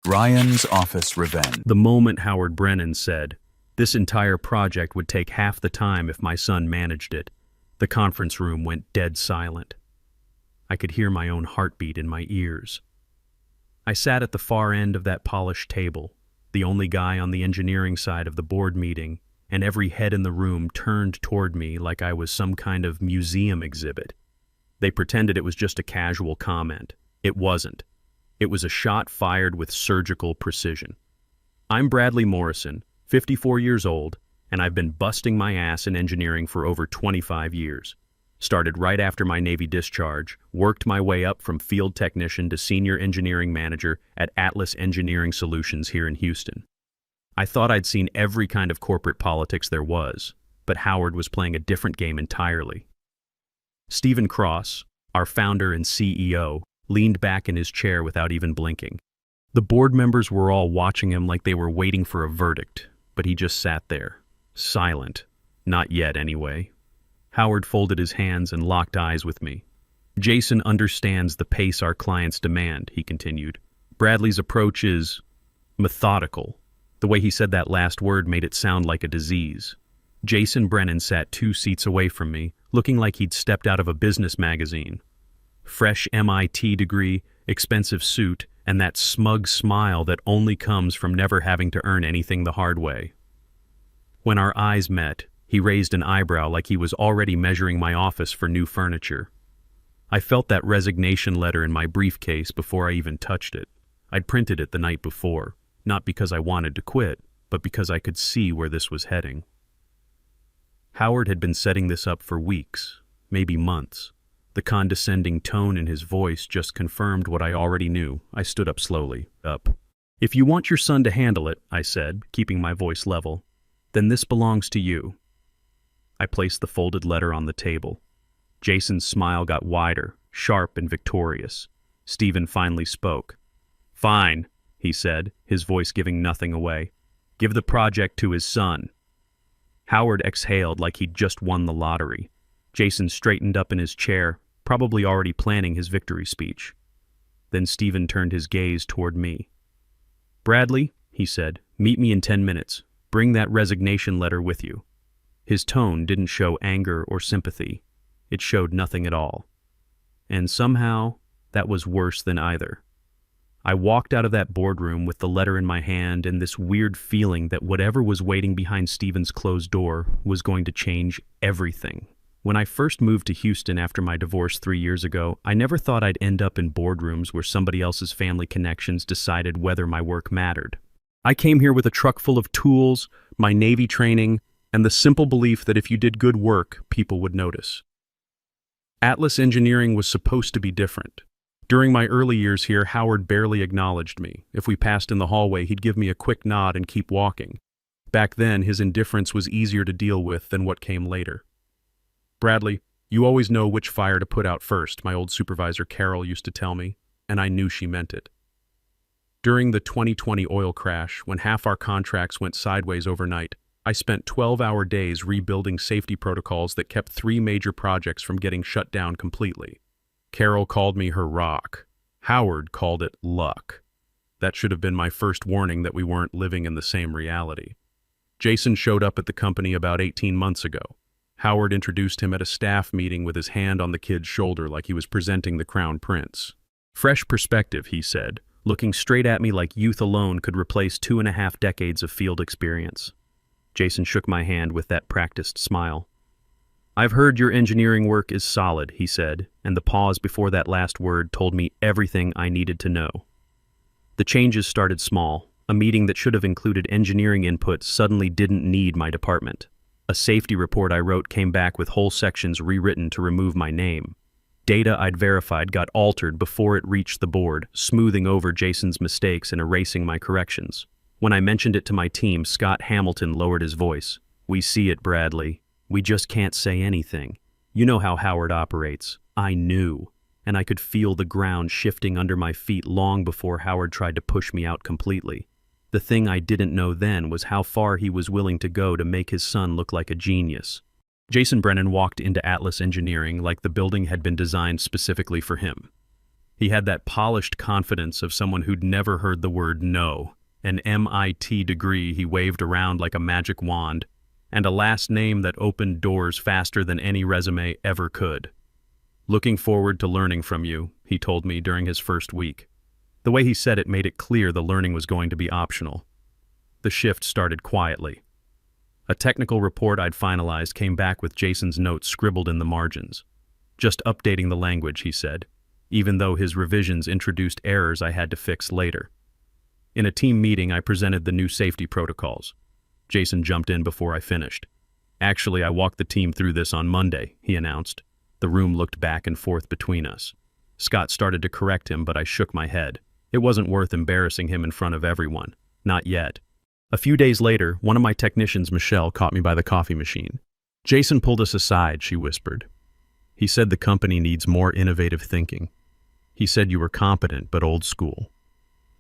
Ryan's office revenge. The moment Howard Brennan said, "This entire project would take half the time if my son managed it," the conference room went dead silent. I could hear my own heartbeat in my ears. I sat at the far end of that polished table, the only guy on the engineering side of the board meeting, and every head in the room turned toward me like I was some kind of museum exhibit. They pretended it was just a casual comment. It wasn't. It was a shot fired with surgical precision. I'm Bradley Morrison, 54 years old, and I've been busting my ass in engineering for over 25 years. Started right after my Navy discharge, worked my way up from field technician to senior engineering manager at Atlas Engineering Solutions here in Houston. I thought I'd seen every kind of corporate politics there was, but Howard was playing a different game entirely. Stephen Cross, our founder and CEO, leaned back in his chair without even blinking. The board members were all watching him like they were waiting for a verdict, but he just sat there, silent. Not yet, anyway. Howard folded his hands and locked eyes with me. "Jason understands the pace our clients demand," he continued. "Bradley's approach is methodical." The way he said that last word made it sound like a disease. Jason Brennan sat 2 seats away from me, looking like he'd stepped out of a business magazine. Fresh MIT degree, expensive suit, and that smug smile that only comes from never having to earn anything the hard way. When our eyes met, he raised an eyebrow like he was already measuring my office for new furniture. I felt that resignation letter in my briefcase before I even touched it. I'd printed it the night before, not because I wanted to quit, but because I could see where this was heading. Howard had been setting this up for weeks, maybe months. The condescending tone in his voice just confirmed what I already knew. I stood up slowly. "If you want your son to handle it," I said, keeping my voice level, "then this belongs to you." I placed the folded letter on the table. Jason's smile got wider, sharp and victorious. Stephen finally spoke. "Fine," he said, his voice giving nothing away. "Give the project to his son." Howard exhaled like he'd just won the lottery. Jason straightened up in his chair, probably already planning his victory speech. Then Stephen turned his gaze toward me. "Bradley," he said, "meet me in 10 minutes. Bring that resignation letter with you." His tone didn't show anger or sympathy. It showed nothing at all. And somehow, that was worse than either. I walked out of that boardroom with the letter in my hand and this weird feeling that whatever was waiting behind Stephen's closed door was going to change everything. When I first moved to Houston after my divorce 3 years ago, I never thought I'd end up in boardrooms where somebody else's family connections decided whether my work mattered. I came here with a truck full of tools, my Navy training, and the simple belief that if you did good work, people would notice. Atlas Engineering was supposed to be different. During my early years here, Howard barely acknowledged me. If we passed in the hallway, he'd give me a quick nod and keep walking. Back then, his indifference was easier to deal with than what came later. "Bradley, you always know which fire to put out first," my old supervisor Carol used to tell me, and I knew she meant it. During the 2020 oil crash, when half our contracts went sideways overnight, I spent 12-hour days rebuilding safety protocols that kept 3 major projects from getting shut down completely. Carol called me her rock. Howard called it luck. That should have been my first warning that we weren't living in the same reality. Jason showed up at the company about 18 months ago. Howard introduced him at a staff meeting with his hand on the kid's shoulder like he was presenting the crown prince. "Fresh perspective," he said, looking straight at me like youth alone could replace 2.5 decades of field experience. Jason shook my hand with that practiced smile. "I've heard your engineering work is solid," he said, and the pause before that last word told me everything I needed to know. The changes started small. A meeting that should have included engineering input suddenly didn't need my department. A safety report I wrote came back with whole sections rewritten to remove my name. Data I'd verified got altered before it reached the board, smoothing over Jason's mistakes and erasing my corrections. When I mentioned it to my team, Scott Hamilton lowered his voice. "We see it, Bradley. We just can't say anything. You know how Howard operates." I knew, and I could feel the ground shifting under my feet long before Howard tried to push me out completely. The thing I didn't know then was how far he was willing to go to make his son look like a genius. Jason Brennan walked into Atlas Engineering like the building had been designed specifically for him. He had that polished confidence of someone who'd never heard the word no, an MIT degree he waved around like a magic wand, and a last name that opened doors faster than any resume ever could. "Looking forward to learning from you," he told me during his first week. The way he said it made it clear the learning was going to be optional. The shift started quietly. A technical report I'd finalized came back with Jason's notes scribbled in the margins. Just updating the language, he said, even though his revisions introduced errors I had to fix later. In a team meeting, I presented the new safety protocols. Jason jumped in before I finished. "Actually, I walked the team through this on Monday," he announced. The room looked back and forth between us. Scott started to correct him, but I shook my head. It wasn't worth embarrassing him in front of everyone. Not yet. A few days later, one of my technicians, Michelle, caught me by the coffee machine. "Jason pulled us aside," she whispered. "He said the company needs more innovative thinking. He said you were competent but old school."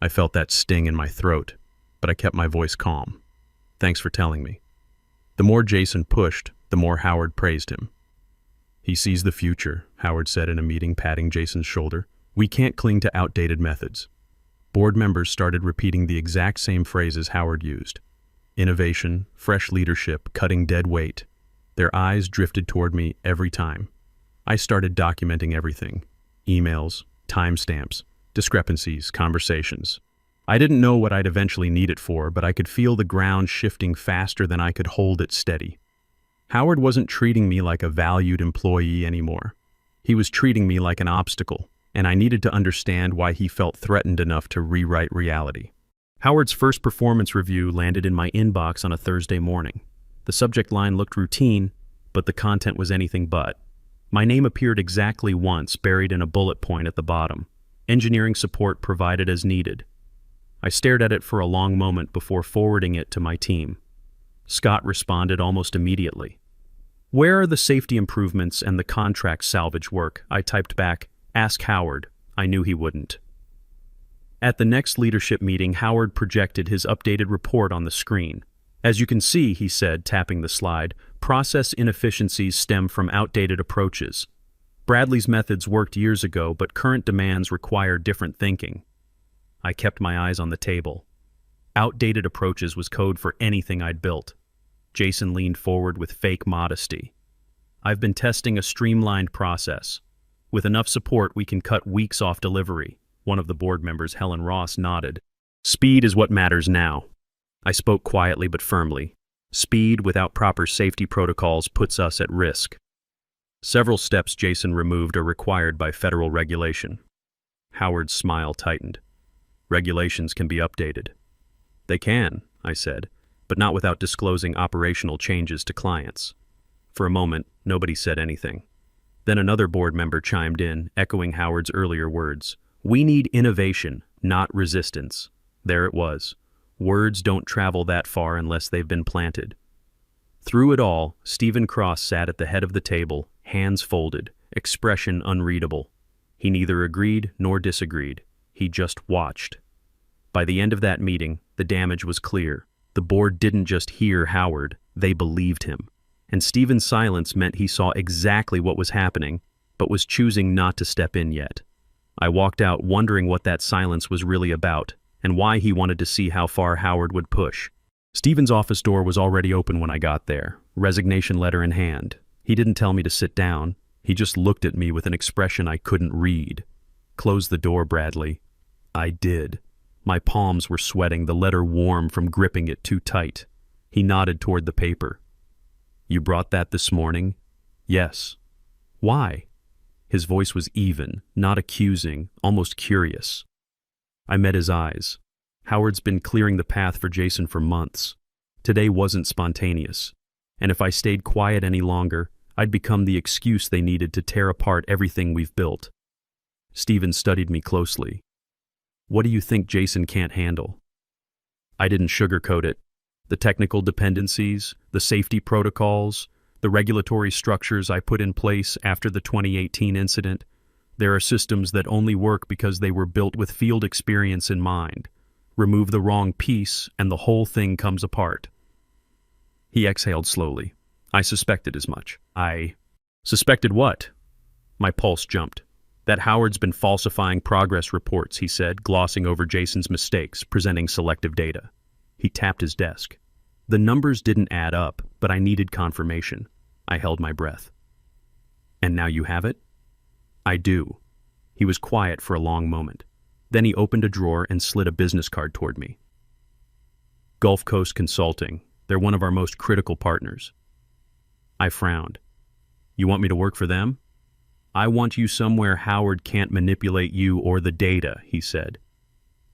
I felt that sting in my throat, but I kept my voice calm. "Thanks for telling me." The more Jason pushed, the more Howard praised him. "He sees the future," Howard said in a meeting, patting Jason's shoulder. "We can't cling to outdated methods." Board members started repeating the exact same phrases Howard used. Innovation, fresh leadership, cutting dead weight. Their eyes drifted toward me every time. I started documenting everything. Emails, timestamps, discrepancies, conversations. I didn't know what I'd eventually need it for, but I could feel the ground shifting faster than I could hold it steady. Howard wasn't treating me like a valued employee anymore. He was treating me like an obstacle, and I needed to understand why he felt threatened enough to rewrite reality. Howard's first performance review landed in my inbox on a Thursday morning. The subject line looked routine, but the content was anything but. My name appeared exactly once, buried in a bullet point at the bottom. Engineering support provided as needed. I stared at it for a long moment before forwarding it to my team. Scott responded almost immediately. "Where are the safety improvements and the contract salvage work?" I typed back. "Ask Howard." I knew he wouldn't. At the next leadership meeting, Howard projected his updated report on the screen. "As you can see," he said, tapping the slide, "process inefficiencies stem from outdated approaches. Bradley's methods worked years ago, but current demands require different thinking." I kept my eyes on the table. Outdated approaches was code for anything I'd built. Jason leaned forward with fake modesty. "I've been testing a streamlined process. With enough support, we can cut weeks off delivery." One of the board members, Helen Ross, nodded. "Speed is what matters now." I spoke quietly but firmly. Speed without proper safety protocols puts us at risk. Several steps Jason removed are required by federal regulation. Howard's smile tightened. "Regulations can be updated." "They can," I said, "but not without disclosing operational changes to clients." For a moment, nobody said anything. Then another board member chimed in, echoing Howard's earlier words. "We need innovation, not resistance." There it was. Words don't travel that far unless they've been planted. Through it all, Stephen Cross sat at the head of the table, hands folded, expression unreadable. He neither agreed nor disagreed. He just watched. By the end of that meeting, the damage was clear. The board didn't just hear Howard, they believed him. And Stephen's silence meant he saw exactly what was happening, but was choosing not to step in yet. I walked out wondering what that silence was really about, and why he wanted to see how far Howard would push. Stephen's office door was already open when I got there, resignation letter in hand. He didn't tell me to sit down. He just looked at me with an expression I couldn't read. "Close the door, Bradley." I did. My palms were sweating, the letter warm from gripping it too tight. He nodded toward the paper. "You brought that this morning?" "Yes." "Why?" His voice was even, not accusing, almost curious. I met his eyes. Howard's been clearing the path for Jason for months. Today wasn't spontaneous. And if I stayed quiet any longer, I'd become the excuse they needed to tear apart everything we've built. Stephen studied me closely. "What do you think Jason can't handle?" I didn't sugarcoat it. The technical dependencies, the safety protocols, the regulatory structures I put in place after the 2018 incident. There are systems that only work because they were built with field experience in mind. Remove the wrong piece, and the whole thing comes apart. He exhaled slowly. "I suspected as much." "I suspected what?" My pulse jumped. That Howard's been falsifying progress reports, he said, glossing over Jason's mistakes, presenting selective data. He tapped his desk. The numbers didn't add up, but I needed confirmation. I held my breath. And now you have it? I do. He was quiet for a long moment. Then he opened a drawer and slid a business card toward me. Gulf Coast Consulting. They're one of our most critical partners. I frowned. You want me to work for them? I want you somewhere Howard can't manipulate you or the data, he said.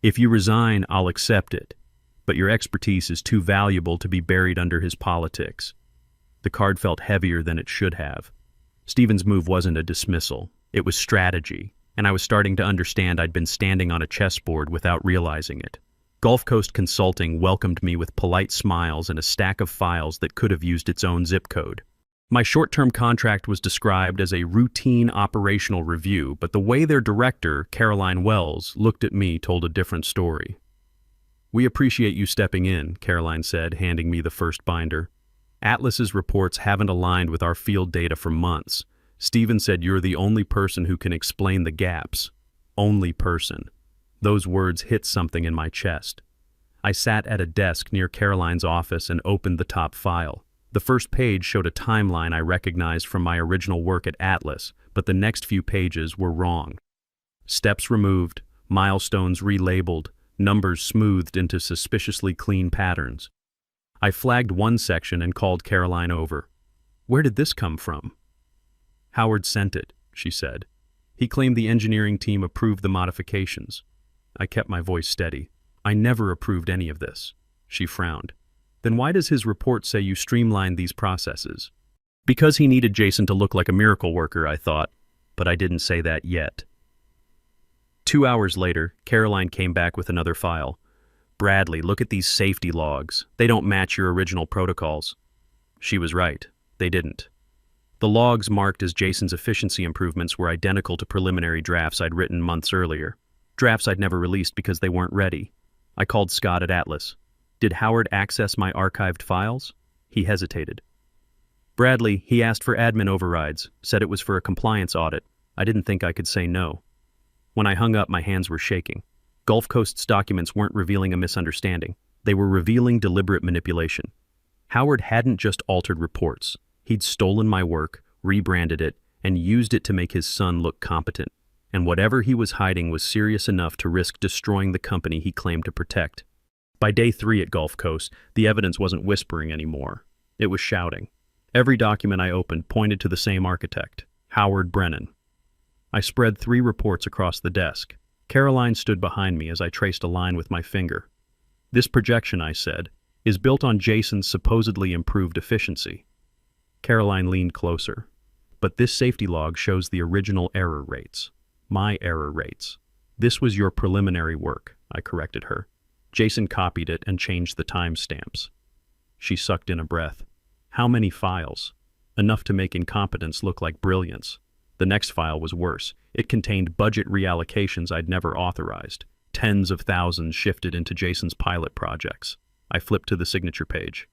If you resign, I'll accept it, but your expertise is too valuable to be buried under his politics. The card felt heavier than it should have. Stephen's move wasn't a dismissal. It was strategy, and I was starting to understand I'd been standing on a chessboard without realizing it. Gulf Coast Consulting welcomed me with polite smiles and a stack of files that could have used its own zip code. My short-term contract was described as a routine operational review, but the way their director, Caroline Wells, looked at me told a different story. We appreciate you stepping in, Caroline said, handing me the first binder. Atlas's reports haven't aligned with our field data for months. Stephen said you're the only person who can explain the gaps. Only person. Those words hit something in my chest. I sat at a desk near Caroline's office and opened the top file. The first page showed a timeline I recognized from my original work at Atlas, but the next few pages were wrong. Steps removed, milestones relabeled, numbers smoothed into suspiciously clean patterns. I flagged one section and called Caroline over. Where did this come from? Howard sent it, she said. He claimed the engineering team approved the modifications. I kept my voice steady. I never approved any of this. She frowned. Then why does his report say you streamlined these processes? Because he needed Jason to look like a miracle worker, I thought, but I didn't say that yet. 2 hours later, Caroline came back with another file. Bradley, look at these safety logs. They don't match your original protocols. She was right. They didn't. The logs marked as Jason's efficiency improvements were identical to preliminary drafts I'd written months earlier. Drafts I'd never released because they weren't ready. I called Scott at Atlas. Did Howard access my archived files? He hesitated. Bradley, he asked for admin overrides, said it was for a compliance audit. I didn't think I could say no. When I hung up, my hands were shaking. Gulf Coast's documents weren't revealing a misunderstanding. They were revealing deliberate manipulation. Howard hadn't just altered reports. He'd stolen my work, rebranded it, and used it to make his son look competent. And whatever he was hiding was serious enough to risk destroying the company he claimed to protect. By day 3 at Gulf Coast, the evidence wasn't whispering anymore. It was shouting. Every document I opened pointed to the same architect, Howard Brennan. I spread 3 reports across the desk. Caroline stood behind me as I traced a line with my finger. This projection, I said, is built on Jason's supposedly improved efficiency. Caroline leaned closer. But this safety log shows the original error rates. My error rates. This was your preliminary work, I corrected her. Jason copied it and changed the timestamps. She sucked in a breath. How many files? Enough to make incompetence look like brilliance. The next file was worse. It contained budget reallocations I'd never authorized. Tens of thousands shifted into Jason's pilot projects. I flipped to the signature page.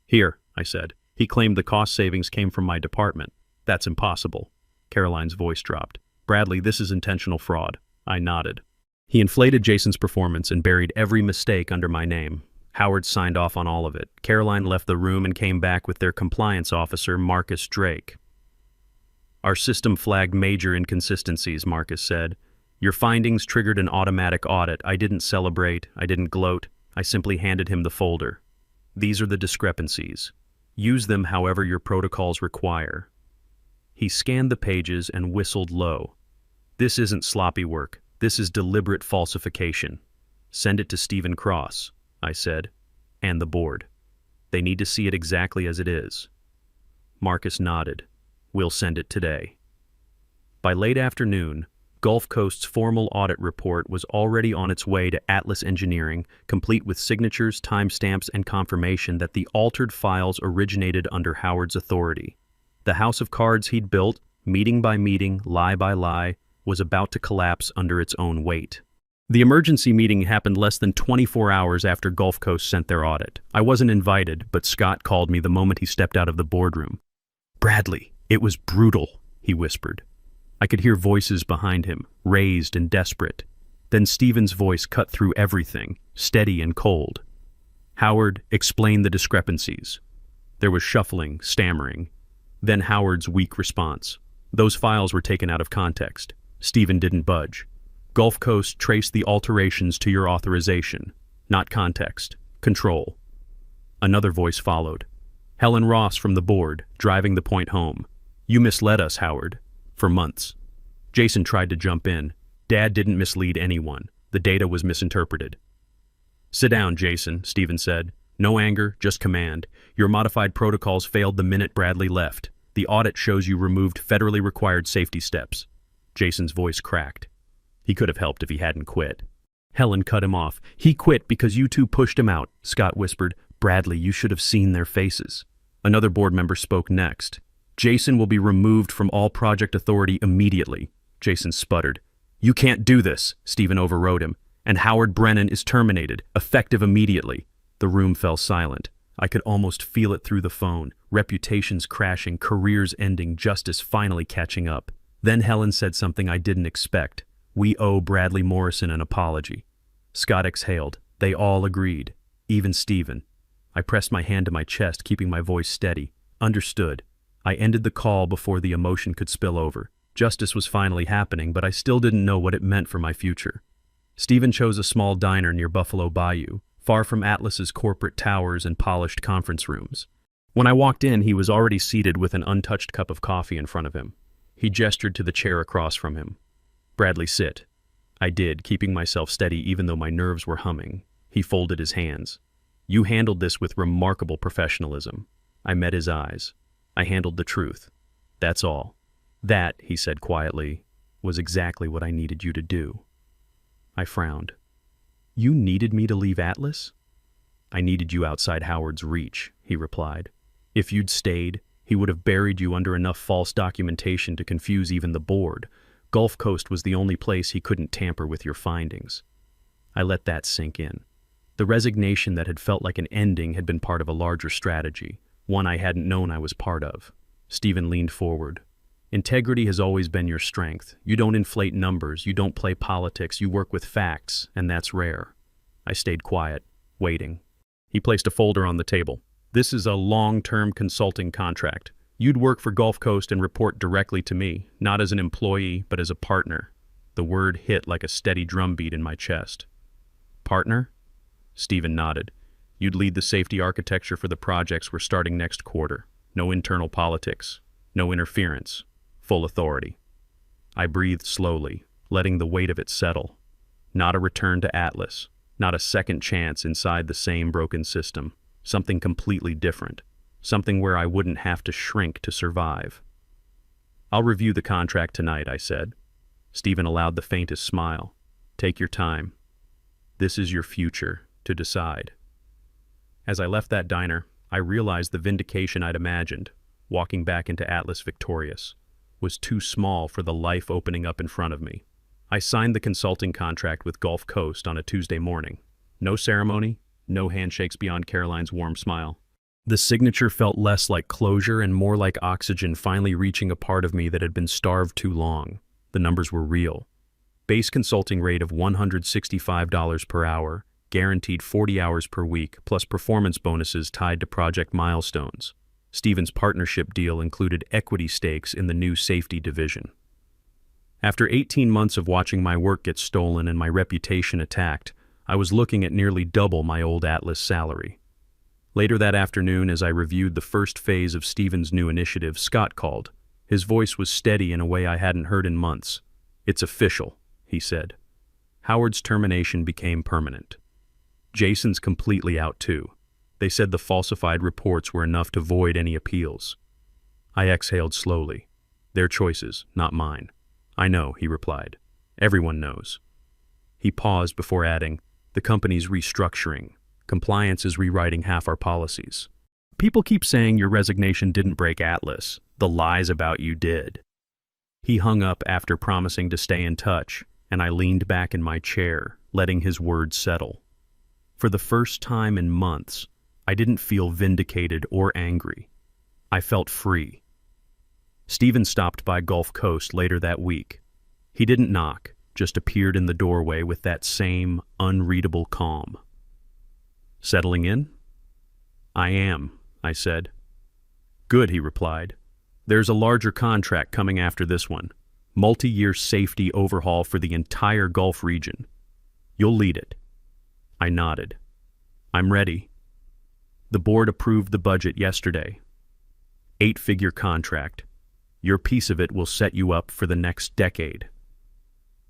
Here, I said. He claimed the cost savings came from my department. That's impossible. Caroline's voice dropped. Bradley, this is intentional fraud. I nodded. He inflated Jason's performance and buried every mistake under my name. Howard signed off on all of it. Caroline left the room and came back with their compliance officer, Marcus Drake. Our system flagged major inconsistencies, Marcus said. Your findings triggered an automatic audit. I didn't celebrate. I didn't gloat. I simply handed him the folder. These are the discrepancies. Use them however your protocols require. He scanned the pages and whistled low. This isn't sloppy work. This is deliberate falsification. Send it to Stephen Cross, I said, and the board. They need to see it exactly as it is. Marcus nodded. We'll send it today. By late afternoon, Gulf Coast's formal audit report was already on its way to Atlas Engineering, complete with signatures, timestamps, and confirmation that the altered files originated under Howard's authority. The house of cards he'd built, meeting by meeting, lie by lie, was about to collapse under its own weight. The emergency meeting happened less than 24 hours after Gulf Coast sent their audit. I wasn't invited, but Scott called me the moment he stepped out of the boardroom. Bradley, it was brutal, he whispered. I could hear voices behind him, raised and desperate. Then Stephen's voice cut through everything, steady and cold. "Howard, explain the discrepancies." There was shuffling, stammering. Then Howard's weak response. "Those files were taken out of context." Stephen didn't budge. "Gulf Coast traced the alterations to your authorization. Not context. Control." Another voice followed. Helen Ross from the board, driving the point home. "You misled us, Howard. For months." Jason tried to jump in. "Dad didn't mislead anyone. The data was misinterpreted." "Sit down, Jason," Stephen said. "No anger, just command. Your modified protocols failed the minute Bradley left. The audit shows you removed federally required safety steps." Jason's voice cracked. He could have helped if he hadn't quit. Helen cut him off. "He quit because you two pushed him out," Scott whispered. "Bradley, you should have seen their faces." Another board member spoke next. "Jason will be removed from all project authority immediately." Jason sputtered. "You can't do this," Stephen overrode him. "And Howard Brennan is terminated, effective immediately." The room fell silent. I could almost feel it through the phone. Reputations crashing, careers ending, justice finally catching up. Then Helen said something I didn't expect. "We owe Bradley Morrison an apology." Scott exhaled. They all agreed. Even Stephen. I pressed my hand to my chest, keeping my voice steady. "Understood." I ended the call before the emotion could spill over. Justice was finally happening, but I still didn't know what it meant for my future. Stephen chose a small diner near Buffalo Bayou, far from Atlas's corporate towers and polished conference rooms. When I walked in, he was already seated with an untouched cup of coffee in front of him. He gestured to the chair across from him. "Bradley, sit." I did, keeping myself steady even though my nerves were humming. He folded his hands. "You handled this with remarkable professionalism." I met his eyes. "I handled the truth. That's all." "That," he said quietly, "was exactly what I needed you to do." I frowned. "You needed me to leave Atlas?" "I needed you outside Howard's reach," he replied. "If you'd stayed, he would have buried you under enough false documentation to confuse even the board. Gulf Coast was the only place he couldn't tamper with your findings." I let that sink in. The resignation that had felt like an ending had been part of a larger strategy, one I hadn't known I was part of. Stephen leaned forward. "Integrity has always been your strength. You don't inflate numbers, you don't play politics, you work with facts, and that's rare." I stayed quiet, waiting. He placed a folder on the table. "This is a long-term consulting contract. You'd work for Gulf Coast and report directly to me, not as an employee, but as a partner." The word hit like a steady drumbeat in my chest. "Partner?" Stephen nodded. "You'd lead the safety architecture for the projects we're starting next quarter. No internal politics, no interference, full authority." I breathed slowly, letting the weight of it settle. Not a return to Atlas, not a second chance inside the same broken system. Something completely different. Something where I wouldn't have to shrink to survive. "I'll review the contract tonight," I said. Stephen allowed the faintest smile. "Take your time. This is your future to decide." As I left that diner, I realized the vindication I'd imagined, walking back into Atlas victorious, was too small for the life opening up in front of me. I signed the consulting contract with Gulf Coast on a Tuesday morning. No ceremony, no handshakes beyond Caroline's warm smile. The signature felt less like closure and more like oxygen finally reaching a part of me that had been starved too long. The numbers were real. Base consulting rate of $165 per hour, guaranteed 40 hours per week, plus performance bonuses tied to project milestones. Stephen's partnership deal included equity stakes in the new safety division. After 18 months of watching my work get stolen and my reputation attacked, I was looking at nearly double my old Atlas salary. Later that afternoon, as I reviewed the first phase of Stephen's new initiative, Scott called. His voice was steady in a way I hadn't heard in months. "It's official," he said. "Howard's termination became permanent. Jason's completely out too. They said the falsified reports were enough to void any appeals." I exhaled slowly. "Their choices, not mine." "I know," he replied. "Everyone knows." He paused before adding, "The company's restructuring. Compliance is rewriting half our policies. People keep saying your resignation didn't break Atlas. The lies about you did." He hung up after promising to stay in touch, and I leaned back in my chair, letting his words settle. For the first time in months, I didn't feel vindicated or angry. I felt free. Stephen stopped by Gulf Coast later that week. He didn't knock, just appeared in the doorway with that same unreadable calm. "Settling in?" "I am," I said. "Good," he replied. "There's a larger contract coming after this one. Multi-year safety overhaul for the entire Gulf region. You'll lead it." I nodded. "I'm ready." The board approved the budget yesterday. 8-figure contract. Your piece of it will set you up for the next decade.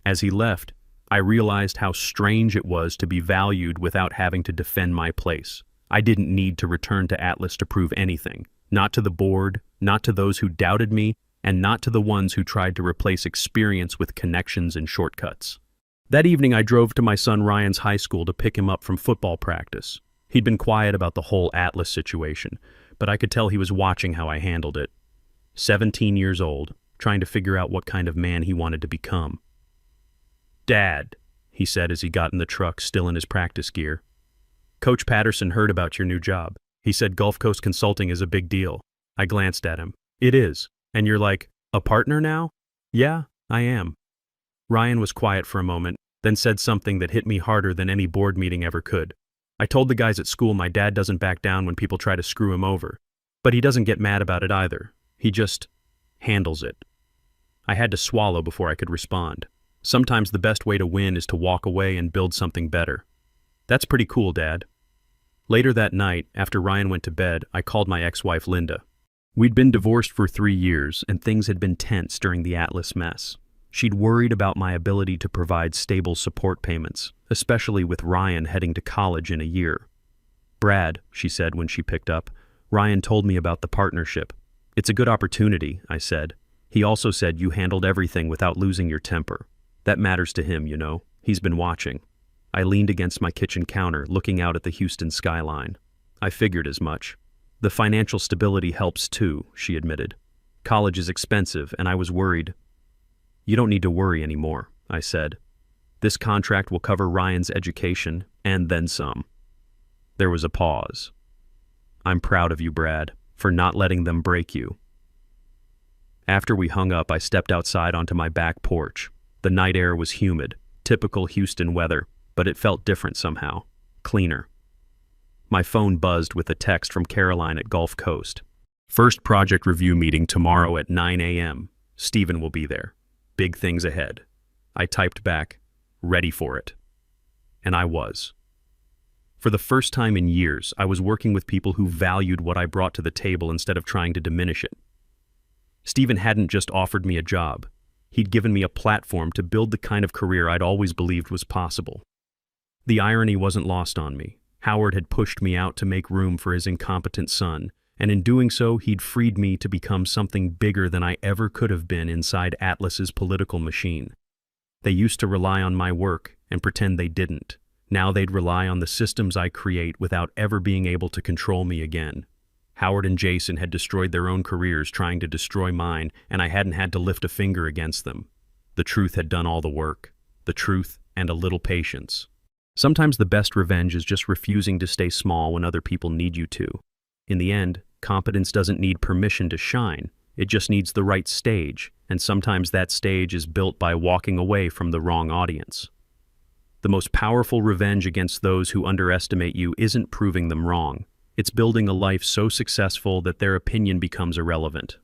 As he left, I realized how strange it was to be valued without having to defend my place. I didn't need to return to Atlas to prove anything. Not to the board, not to those who doubted me, and not to the ones who tried to replace experience with connections and shortcuts. That evening I drove to my son Ryan's high school to pick him up from football practice. He'd been quiet about the whole Atlas situation, but I could tell he was watching how I handled it. 17 years old, trying to figure out what kind of man he wanted to become. "Dad," he said as he got in the truck, still in his practice gear. "Coach Patterson heard about your new job. He said Gulf Coast Consulting is a big deal." I glanced at him. "It is. And you're like, a partner now?" "Yeah, I am." Ryan was quiet for a moment, then said something that hit me harder than any board meeting ever could. "I told the guys at school my dad doesn't back down when people try to screw him over. But he doesn't get mad about it either. He just handles it." I had to swallow before I could respond. Sometimes the best way to win is to walk away and build something better. "That's pretty cool, Dad." Later that night, after Ryan went to bed, I called my ex-wife Linda. We'd been divorced for 3 years, and things had been tense during the Atlas mess. She'd worried about my ability to provide stable support payments, especially with Ryan heading to college in a year. "Brad," she said when she picked up, "Ryan told me about the partnership. It's a good opportunity," I said. "He also said you handled everything without losing your temper. That matters to him, you know. He's been watching." I leaned against my kitchen counter, looking out at the Houston skyline. I figured as much. "The financial stability helps too," she admitted. "College is expensive, and I was worried." "You don't need to worry anymore," I said. "This contract will cover Ryan's education, and then some." There was a pause. "I'm proud of you, Brad, for not letting them break you." After we hung up, I stepped outside onto my back porch. The night air was humid, typical Houston weather, but it felt different somehow, cleaner. My phone buzzed with a text from Caroline at Gulf Coast. "First project review meeting tomorrow at 9 a.m. Stephen will be there. Big things ahead." I typed back, "Ready for it." And I was. For the first time in years, I was working with people who valued what I brought to the table instead of trying to diminish it. Stephen hadn't just offered me a job. He'd given me a platform to build the kind of career I'd always believed was possible. The irony wasn't lost on me. Howard had pushed me out to make room for his incompetent son, and in doing so, he'd freed me to become something bigger than I ever could have been inside Atlas's political machine. They used to rely on my work and pretend they didn't. Now they'd rely on the systems I create without ever being able to control me again. Howard and Jason had destroyed their own careers trying to destroy mine, and I hadn't had to lift a finger against them. The truth had done all the work. The truth and a little patience. Sometimes the best revenge is just refusing to stay small when other people need you to. In the end, competence doesn't need permission to shine. It just needs the right stage, and sometimes that stage is built by walking away from the wrong audience. The most powerful revenge against those who underestimate you isn't proving them wrong. It's building a life so successful that their opinion becomes irrelevant.